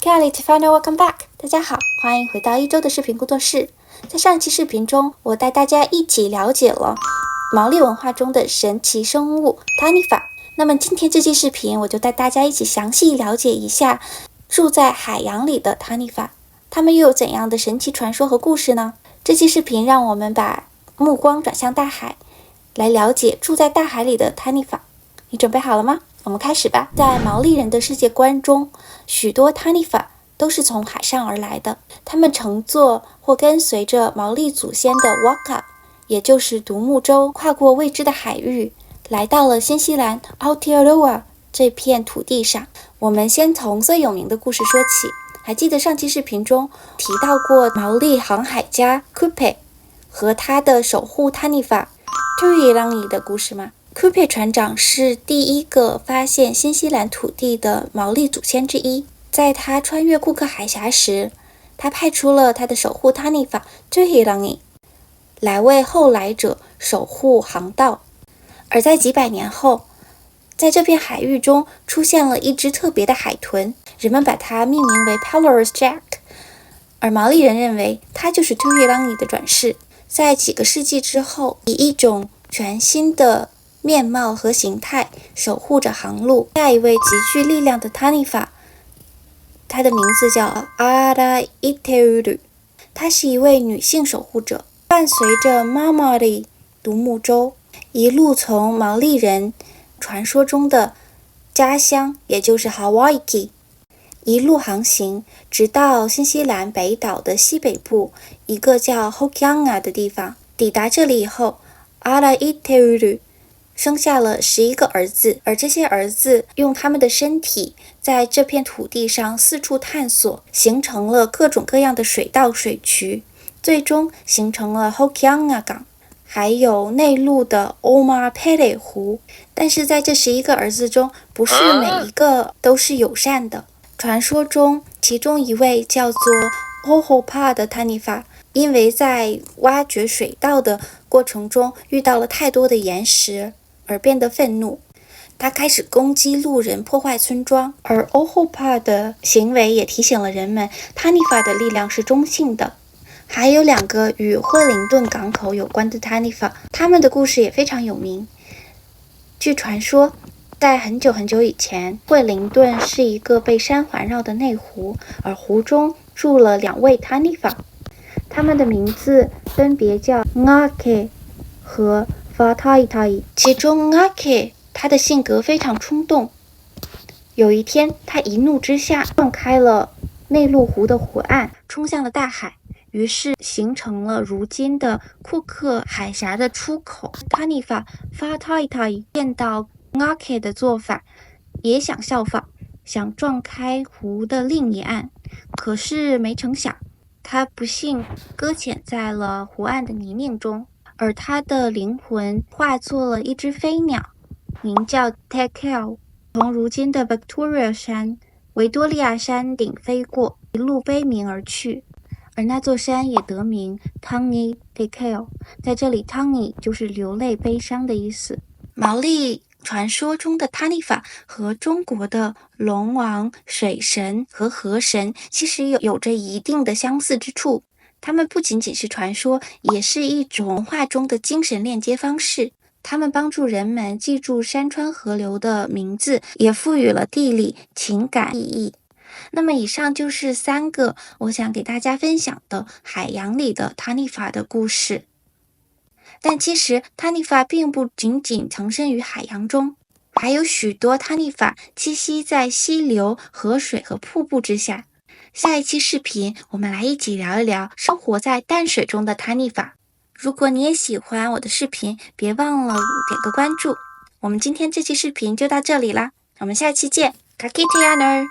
Kelly Tiffany, welcome back！ 大家好，欢迎回到一周的视频工作室。在上期视频中，我带大家一起了解了毛利文化中的神奇生物 Tanifa。那么今天这期视频，我就带大家一起详细了解一下住在海洋里的 Tanifa， 它们又有怎样的神奇传说和故事呢？这期视频让我们把目光转向大海，来了解住在大海里的 Tanifa。你准备好了吗？我们开始吧。在毛利人的世界观中，许多 Tanifa 都是从海上而来的，他们乘坐或跟随着毛利祖先的 Waka， 也就是独木舟，跨过未知的海域，来到了新西兰 Aotearoa 这片土地上。我们先从最有名的故事说起。还记得上期视频中提到过毛利航海家 Kupe 和他的守护 Tanifa Tuirangi 的故事吗？Kupe 船长是第一个发现新西兰土地的毛利祖先之一。在他穿越库克海峡时，他派出了他的守护 Tanifa Tuirangi 来为后来者守护航道。而在几百年后，在这片海域中出现了一只特别的海豚，人们把它命名为 Pelorus Jack， 而毛利人认为它就是 Tuirangi 的转世。在几个世纪之后，以一种全新的面貌和形态守护着航路。下一位极具力量的 Tanifa， 她的名字叫 Araiteuru， 她是一位女性守护者，伴随着 Mamari 独木舟，一路从毛利人传说中的家乡，也就是 Hawaii， 一路航行，直到新西兰北岛的西北部一个叫 Hokianga 的地方。抵达这里以后， Araiteuru 生下了11个儿子，而这些儿子用他们的身体在这片土地上四处探索，形成了各种各样的水道水渠，最终形成了 Hokianga 港，还有内陆的 Omapere 湖。但是在这11个儿子中，不是每一个都是友善的。传说中，其中一位叫做 Ohopa 的 Tanifa， 因为在挖掘水道的过程中遇到了太多的岩石而变得愤怒，他开始攻击路人，破坏村庄。而 Ohopa 的行为也提醒了人们 Tanifa 的力量是中性的。还有2个与惠灵顿港口有关的 Tanifa， 他们的故事也非常有名。据传说，在很久很久以前，惠灵顿是一个被山环绕的内湖，而湖中住了2位 Tanifa， 他们的名字分别叫 Ngake 和 Fataitai。 其中 Ngake 他的性格非常冲动，有一天他一怒之下撞开了内陆湖的湖岸，冲向了大海，于是形成了如今的库克海峡的出口。 Tanifa Fataitai 见到 Ngake 的做法，也想效仿，想撞开湖的另一岸，可是没成想，他不幸搁浅在了湖岸的泥泞中，而他的灵魂化作了一只飞鸟，名叫 Tekel， 从如今的 维多利亚山顶飞过，一路悲鸣而去。而那座山也得名 Tangi Tekel， 在这里 Tangi 就是流泪悲伤的意思。毛利传说中的 Tanifa 和中国的龙王、水神和河神其实有着一定的相似之处。他们不仅仅是传说，也是一种文化中的精神链接方式。他们帮助人们记住山川河流的名字，也赋予了地理、情感意义。那么以上就是3个我想给大家分享的海洋里的 Tanifa 的故事。但其实 Tanifa 并不仅仅藏身于海洋中，还有许多 Tanifa 栖息在溪流、河水和瀑布之下。下一期视频我们来一起聊一聊生活在淡水中的 Tanifa。 如果你也喜欢我的视频，别忘了点个关注。我们今天这期视频就到这里啦，我们下期见。Kakitianer